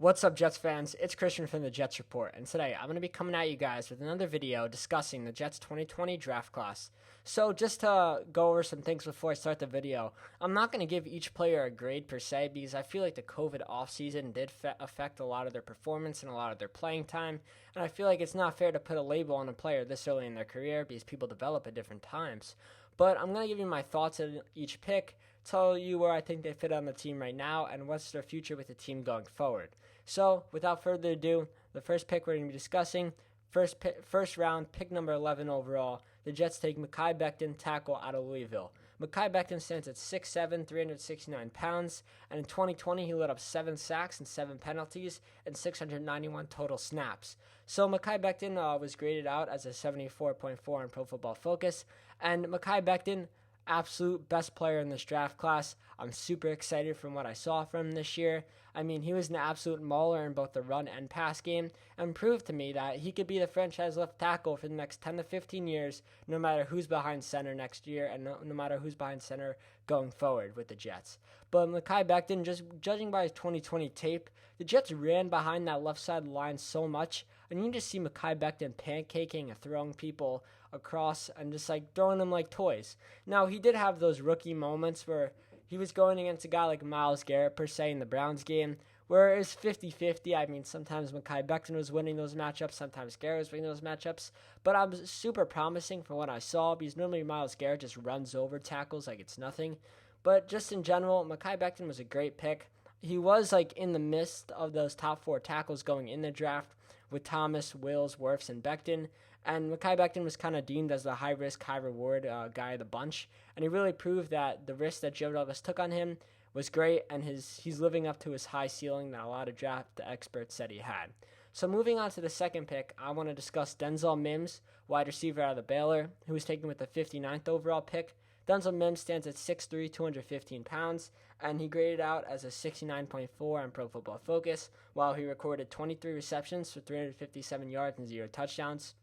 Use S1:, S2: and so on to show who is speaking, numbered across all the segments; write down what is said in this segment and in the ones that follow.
S1: What's up, Jets fans? It's Christian from the Jets Report, and today I'm going to be coming at you guys with another video discussing the Jets 2020 draft class. So just to go over some things before I start the video, I'm not going to give each player a grade per se because I feel like the COVID offseason did affect a lot of their performance and a lot of their playing time, and I feel like it's not fair to put a label on a player this early in their career because people develop at different times. But I'm going to give you my thoughts on each pick, tell you where I think they fit on the team right now, and what's their future with the team going forward. So, without further ado, the first pick we're going to be discussing, first round, pick number 11 overall, the Jets take Mekhi Becton, tackle out of Louisville. Mekhi Becton stands at 6'7", 369 pounds, and in 2020 he lit up 7 sacks and 7 penalties and 691 total snaps. So Mekhi Becton was graded out as a 74.4 on Pro Football Focus, and Mekhi Becton, absolute best player in this draft class. I'm super excited from what I saw from him this year. I mean, he was an absolute mauler in both the run and pass game and proved to me that he could be the franchise left tackle for the next 10 to 15 years, no matter who's behind center next year and no matter who's behind center going forward with the Jets. But Mekhi Becton, just judging by his 2020 tape, the Jets ran behind that left side line so much, and you just see Mekhi Becton pancaking and throwing people across and just like throwing them like toys. Now, he did have those rookie moments where he was going against a guy like Myles Garrett, per se, in the Browns game, where it was 50-50. I mean, sometimes Mekhi Becton was winning those matchups, sometimes Garrett was winning those matchups, but I'm super promising from what I saw because normally Myles Garrett just runs over tackles like it's nothing. But just in general, Mekhi Becton was a great pick. He was like in the midst of those top 4 tackles going in the draft with Thomas, Wills, Wirfs, and Becton. And Mekhi Becton was kind of deemed as the high-risk, high-reward guy of the bunch. And he really proved that the risk that Joe Douglas took on him was great, and he's living up to his high ceiling that a lot of draft experts said he had. So moving on to the second pick, I want to discuss Denzel Mims, wide receiver out of the Baylor, who was taken with the 59th overall pick. Denzel Mims stands at 6'3", 215 pounds, and he graded out as a 69.4 on Pro Football Focus, while he recorded 23 receptions for 357 yards and 0 touchdowns.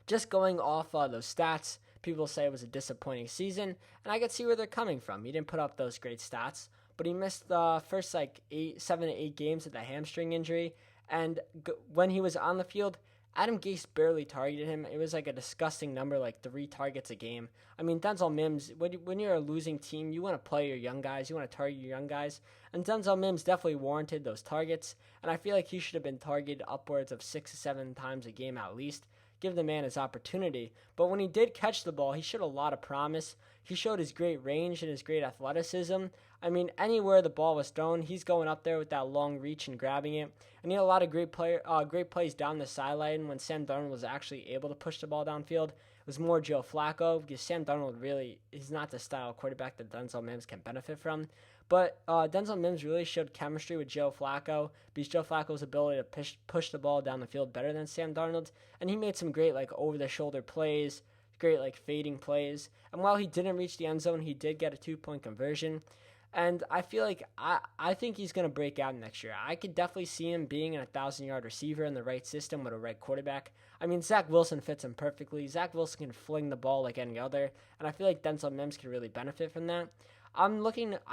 S1: Just going off those stats, people say it was a disappointing season, and I could see where they're coming from. He didn't put up those great stats, but he missed the first 7 to 8 games with a hamstring injury, and when he was on the field, Adam Gase barely targeted him. It was like a disgusting number, like 3 targets a game. I mean, Denzel Mims, when you're a losing team, you want to play your young guys. You want to target your young guys. And Denzel Mims definitely warranted those targets. And I feel like he should have been targeted upwards of 6 to 7 times a game at least. Give the man his opportunity. But when he did catch the ball, he showed a lot of promise. He showed his great range and his great athleticism. I mean, anywhere the ball was thrown, he's going up there with that long reach and grabbing it. And he had a lot of great plays down the sideline when Sam Darnold was actually able to push the ball downfield. It was more Joe Flacco because Sam Darnold he's not the style quarterback that Denzel Mims can benefit from. But Denzel Mims really showed chemistry with Joe Flacco because Joe Flacco's ability to push the ball down the field better than Sam Darnold. And he made some great over-the-shoulder plays, great fading plays. And while he didn't reach the end zone, he did get a 2-point conversion. And I feel like I think he's going to break out next year. I could definitely see him being an 1,000-yard receiver in the right system with a right quarterback. I mean, Zach Wilson fits him perfectly. Zach Wilson can fling the ball like any other, and I feel like Denzel Mims can really benefit from that. I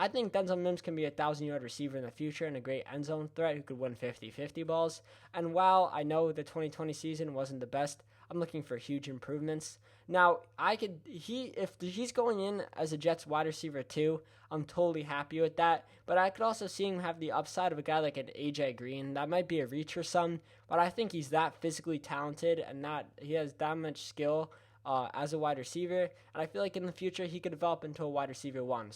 S1: think Denzel Mims can be a 1,000-yard receiver in the future and a great end zone threat who could win 50-50 balls. And while I know the 2020 season wasn't the best, I'm looking for huge improvements. Now, if he's going in as a Jets wide receiver too, I'm totally happy with that. But I could also see him have the upside of a guy like an AJ Green. That might be a reach for some, but I think he's that physically talented and he has that much skill as a wide receiver, and I feel like in the future he could develop into a wide receiver 1.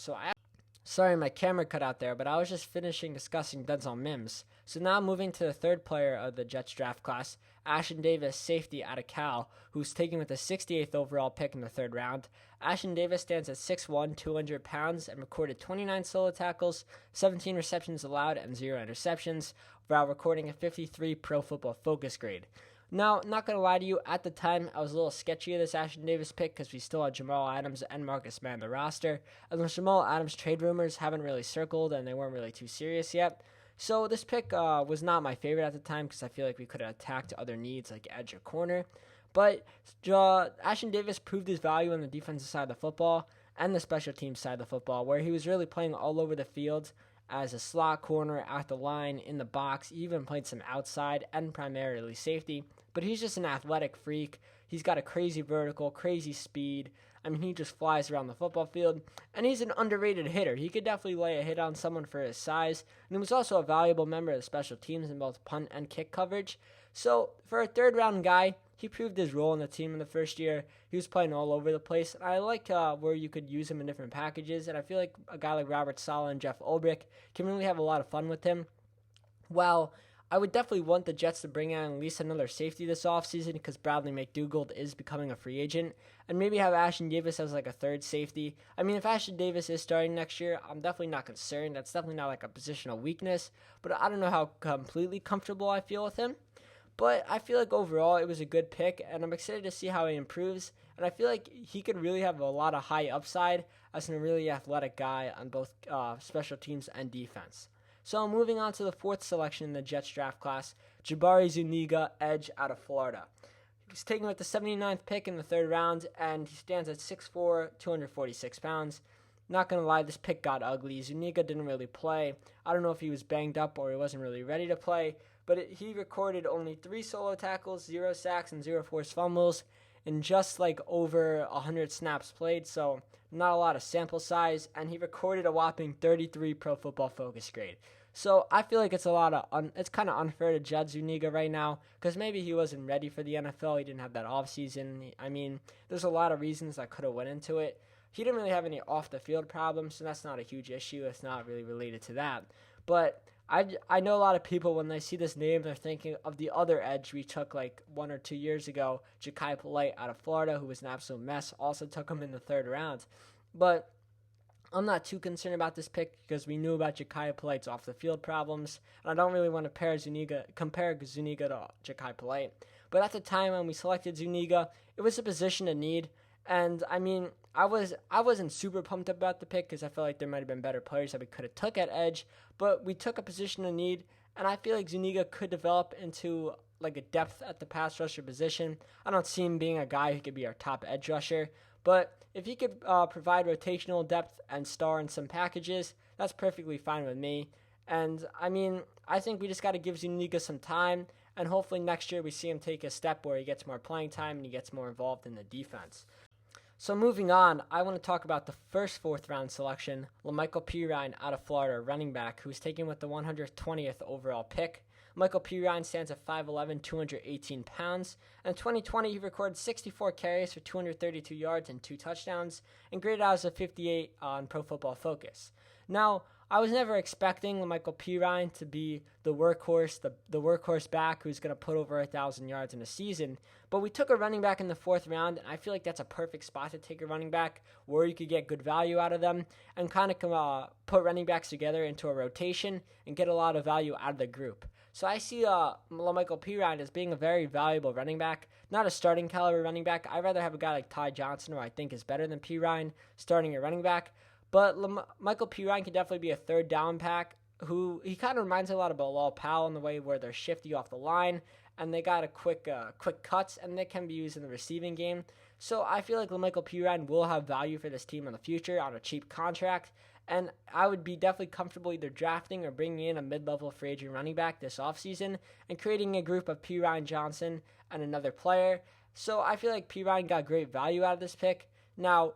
S1: Sorry, my camera cut out there, but I was just finishing discussing Denzel Mims. So now moving to the third player of the Jets draft class, Ashtyn Davis, safety out of Cal, who's taken with the 68th overall pick in the 3rd round. Ashtyn Davis stands at 6'1", 200 pounds, and recorded 29 solo tackles, 17 receptions allowed, and 0 interceptions, while recording a 53 Pro Football Focus grade. Now, not going to lie to you, at the time, I was a little sketchy of this Ashtyn Davis pick because we still had Jamal Adams and Marcus May on the roster, and the Jamal Adams trade rumors haven't really circled and they weren't really too serious yet. So this pick was not my favorite at the time because I feel like we could have attacked other needs like edge or corner. But Ashtyn Davis proved his value on the defensive side of the football and the special teams side of the football, where he was really playing all over the field as a slot corner, at the line, in the box. He even played some outside and primarily safety. But he's just an athletic freak. He's got a crazy vertical, crazy speed. I mean, he just flies around the football field. And he's an underrated hitter. He could definitely lay a hit on someone for his size. And he was also a valuable member of the special teams in both punt and kick coverage. So, for a third-round guy, he proved his role in the team in the first year. He was playing all over the place. And I like where you could use him in different packages. And I feel like a guy like Robert Saleh and Jeff Ulbrich can really have a lot of fun with him. Well, I would definitely want the Jets to bring in at least another safety this offseason because Bradley McDougald is becoming a free agent. And maybe have Ashton Davis as like a third safety. I mean, if Ashton Davis is starting next year, I'm definitely not concerned. That's definitely not like a positional weakness. But I don't know how completely comfortable I feel with him. But I feel like overall it was a good pick, and I'm excited to see how he improves. And I feel like he could really have a lot of high upside as a really athletic guy on both special teams and defense. So ''moving on to the fourth selection in the Jets draft class, Jabari Zuniga, edge out of Florida. He's taken with the 79th pick in the third round, and he stands at 6'4", 246 pounds. Not going to lie, this pick got ugly. Zuniga didn't really play. I don't know if he was banged up or he wasn't really ready to play, but he recorded only 3 solo tackles, 0 sacks, and 0 forced fumbles in just like over 100 snaps played, so not a lot of sample size, and he recorded a whopping 33 Pro Football Focus grade. So I feel like it's it's kind of unfair to judge Zuniga right now because maybe he wasn't ready for the NFL. He didn't have that offseason. I mean, there's a lot of reasons that could have went into it. He didn't really have any off-the-field problems, so that's not a huge issue. It's not really related to that. But I know a lot of people, when they see this name, they're thinking of the other edge we took like 1 or 2 years ago, Jachai Polite out of Florida, who was an absolute mess. Also took him in the third round. But I'm not too concerned about this pick because we knew about Jachai Polite's off-the-field problems, and I don't really want to compare Zuniga to Jachai Polite. But at the time when we selected Zuniga, it was a position of need, and I mean, I wasn't super pumped about the pick because I felt like there might have been better players that we could have took at edge, but we took a position of need, and I feel like Zuniga could develop into like a depth at the pass rusher position. I don't see him being a guy who could be our top edge rusher, but if he could provide rotational depth and star in some packages, that's perfectly fine with me. And I mean, I think we just got to give Zuniga some time, and hopefully next year we see him take a step where he gets more playing time and he gets more involved in the defense. So moving on, I want to talk about the first fourth-round selection, La'Mical Perine out of Florida, running back, who's taken with the 120th overall pick. Michael Perine stands at 5'11", 218 pounds. And in 2020, he recorded 64 carries for 232 yards and 2 touchdowns, and graded out as a 58 on Pro Football Focus. Now, I was never expecting La'Mical Perine to be the workhorse, the workhorse back who's going to put over 1,000 yards in a season. But we took a running back in the fourth round, and I feel like that's a perfect spot to take a running back where you could get good value out of them and kind of put running backs together into a rotation and get a lot of value out of the group. So I see La'Mical Perine as being a very valuable running back, not a starting caliber running back. I'd rather have a guy like Ty Johnson, who I think is better than Perine, starting a running back. But Michael Perine can definitely be a third down back who he kind of reminds me a lot of Bilal Powell in the way where they're shifty off the line and they got a quick cuts and they can be used in the receiving game. So I feel like La'Mical Perine will have value for this team in the future on a cheap contract. And I would be definitely comfortable either drafting or bringing in a mid-level free agent running back this offseason and creating a group of Perine, Johnson, and another player. So I feel like Perine got great value out of this pick. Now,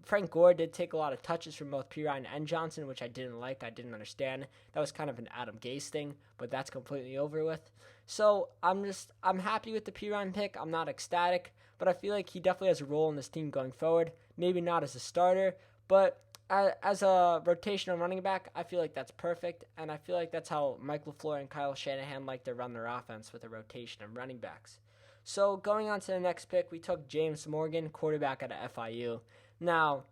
S1: Frank Gore did take a lot of touches from both Perine and Johnson, which I didn't like. I didn't understand. That was kind of an Adam Gase thing, but that's completely over with. So I'm happy with the Perine pick. I'm not ecstatic, but I feel like he definitely has a role in this team going forward. Maybe not as a starter, but as a rotational running back, I feel like that's perfect, and I feel like that's how Mike LaFleur and Kyle Shanahan like to run their offense with a rotation of running backs. So going on to the next pick, we took James Morgan, quarterback out of FIU. Now,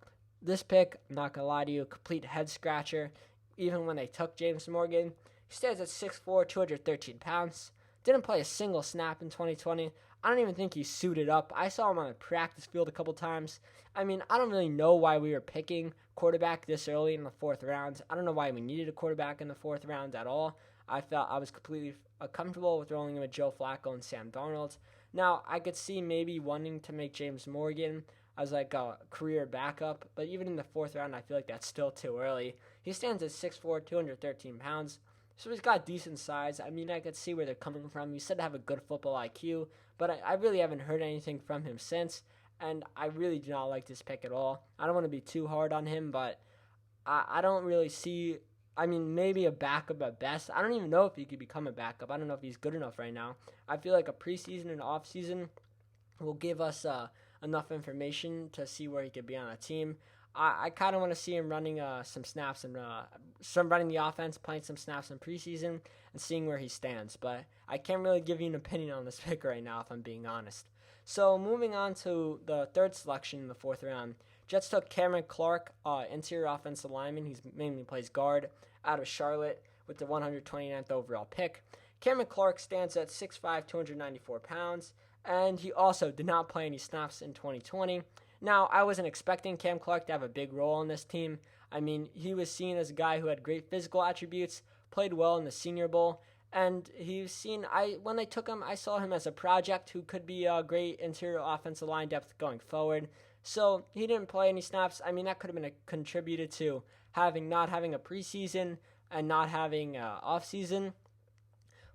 S1: this pick, I'm not going to lie to you, complete head-scratcher. Even when they took James Morgan, he stands at 6'4", 213 pounds. Didn't play a single snap in 2020. I don't even think he suited up. I saw him on the practice field a couple times. I mean, I don't really know why we were picking quarterback this early in the fourth round. I don't know why we needed a quarterback in the fourth round at all. I felt I was completely comfortable with rolling in with Joe Flacco and Sam Darnold. Now, I could see maybe wanting to make James Morgan as like a career backup, but even in the 4th round, I feel like that's still too early. He stands at 6'4", 213 pounds, so he's got decent size. I mean, I could see where they're coming from. He said to have a good football IQ, but I really haven't heard anything from him since, and I really do not like this pick at all. I don't want to be too hard on him, but I don't really see. I mean, maybe a backup at best. I don't even know if he could become a backup. I don't know if he's good enough right now. I feel like a preseason and off-season will give us enough information to see where he could be on a team. I kind of want to see him running some snaps and running the offense, playing some snaps in preseason, and seeing where he stands. But I can't really give you an opinion on this pick right now, if I'm being honest. So moving on to the 3rd selection in the 4th round, Jets took Cameron Clark, interior offensive lineman. He mainly plays guard out of Charlotte with the 129th overall pick. Cameron Clark stands at 6'5", 294 pounds, and he also did not play any snaps in 2020. Now, I wasn't expecting Cam Clark to have a big role on this team. I mean, he was seen as a guy who had great physical attributes, played well in the Senior Bowl, and when they took him, I saw him as a project who could be a great interior offensive line depth going forward. So he didn't play any snaps. I mean, that could have been contributed to not having a preseason and not having off-season.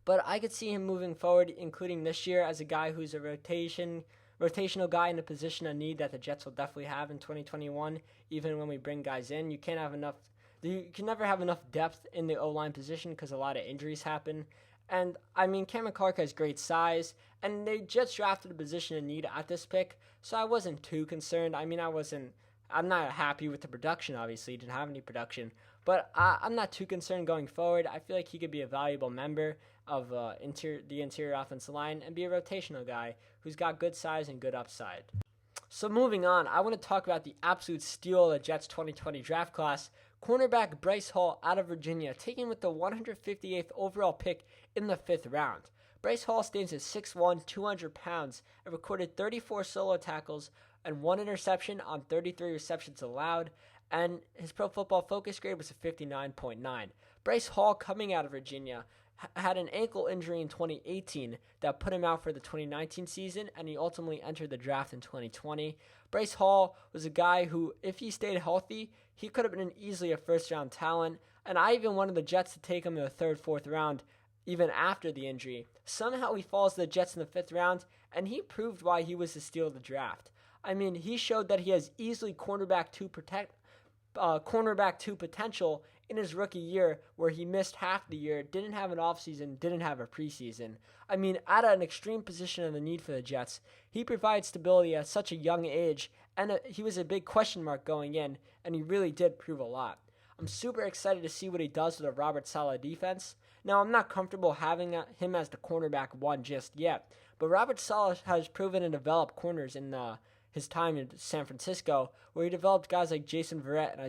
S1: But I could see him moving forward, including this year, as a guy who's a rotational guy in a position of need that the Jets will definitely have in 2021. Even when we bring guys in, you can never have enough depth in the O-line position because a lot of injuries happen. And I mean, Cameron Clark has great size, and they just drafted a position of need at this pick, so I wasn't too concerned. I mean, I'm not happy with the production. Obviously, he didn't have any production, but I'm not too concerned going forward. I feel like he could be a valuable member of the interior offensive line and be a rotational guy who's got good size and good upside. So moving on, I want to talk about the absolute steal of the Jets 2020 draft class, cornerback Bryce Hall out of Virginia, taken with the 158th overall pick in the 5th round. Bryce Hall stands at 6'1", 200 pounds, and recorded 34 solo tackles and 1 interception on 33 receptions allowed, and his Pro Football Focus grade was a 59.9. Bryce Hall, coming out of Virginia, had an ankle injury in 2018 that put him out for the 2019 season, and he ultimately entered the draft in 2020. Bryce Hall was a guy who, if he stayed healthy, he could have been easily a first-round talent, and I even wanted the Jets to take him in the 3rd, 4th round, even after the injury. Somehow he falls to the Jets in the 5th round, and he proved why he was the steal of the draft. I mean, he showed that he has easily cornerback 2 potential in his rookie year, where he missed half the year, didn't have an offseason, didn't have a preseason. I mean, at an extreme position of the need for the Jets, he provides stability at such a young age, and he was a big question mark going in, and he really did prove a lot. I'm super excited to see what he does with a Robert Saleh defense. Now, I'm not comfortable having him as the cornerback 1 just yet, but Robert Saleh has proven to develop corners in his time in San Francisco, where he developed guys like Jason Verrett and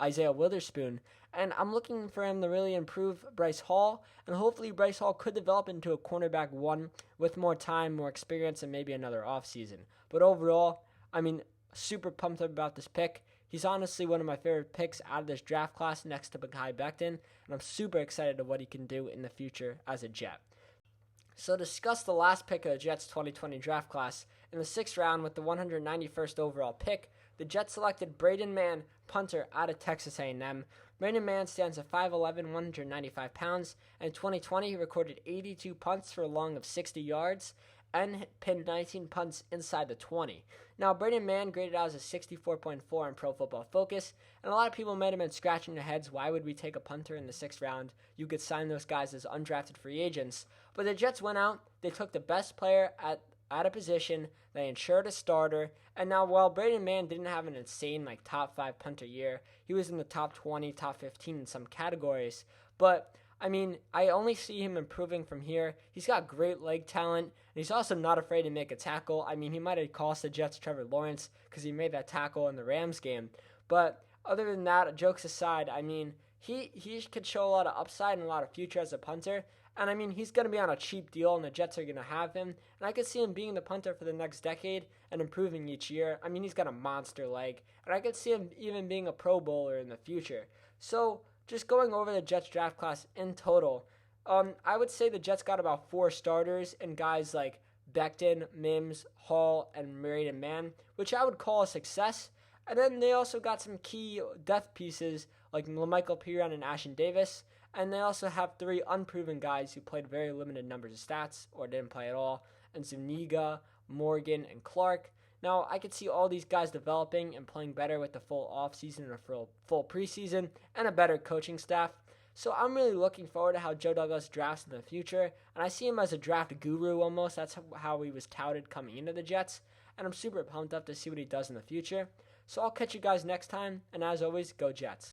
S1: Isaiah Witherspoon. And I'm looking for him to really improve Bryce Hall, and hopefully Bryce Hall could develop into a cornerback 1 with more time, more experience, and maybe another offseason. But overall, I mean, super pumped up about this pick. He's honestly one of my favorite picks out of this draft class next to Mekhi Becton, and I'm super excited of what he can do in the future as a Jet. So to discuss the last pick of the Jets 2020 draft class, in the 6th round with the 191st overall pick, the Jets selected Braden Mann, punter out of Texas A&M. Braden Mann stands at 5'11", 195 pounds, and in 2020 he recorded 82 punts for a long of 60 yards and pinned 19 punts inside the 20. Now, Braden Mann graded out as a 64.4 in Pro Football Focus, and a lot of people might have been scratching their heads, why would we take a punter in the 6th round? You could sign those guys as undrafted free agents. But the Jets went out, they took the best player at a position, they insured a starter, and now while Braden Mann didn't have an insane top 5 punter year, he was in the top 20, top 15 in some categories. But I mean, I only see him improving from here. He's got great leg talent, and he's also not afraid to make a tackle. I mean, he might have cost the Jets Trevor Lawrence because he made that tackle in the Rams game. But other than that, jokes aside, I mean, he could show a lot of upside and a lot of future as a punter. And I mean, he's going to be on a cheap deal, and the Jets are going to have him. And I could see him being the punter for the next decade and improving each year. I mean, he's got a monster leg, and I could see him even being a Pro Bowler in the future. So, just going over the Jets draft class in total, I would say the Jets got about 4 starters and guys like Becton, Mims, Hall, and Braden Mann, which I would call a success. And then they also got some key depth pieces like LaMichael Piron and Ashtyn Davis. And they also have 3 unproven guys who played very limited numbers of stats or didn't play at all, and Zuniga, Morgan, and Clark. Now, I could see all these guys developing and playing better with the full offseason and a full preseason and a better coaching staff. So I'm really looking forward to how Joe Douglas drafts in the future, and I see him as a draft guru almost. That's how he was touted coming into the Jets, and I'm super pumped up to see what he does in the future. So I'll catch you guys next time, and as always, go Jets.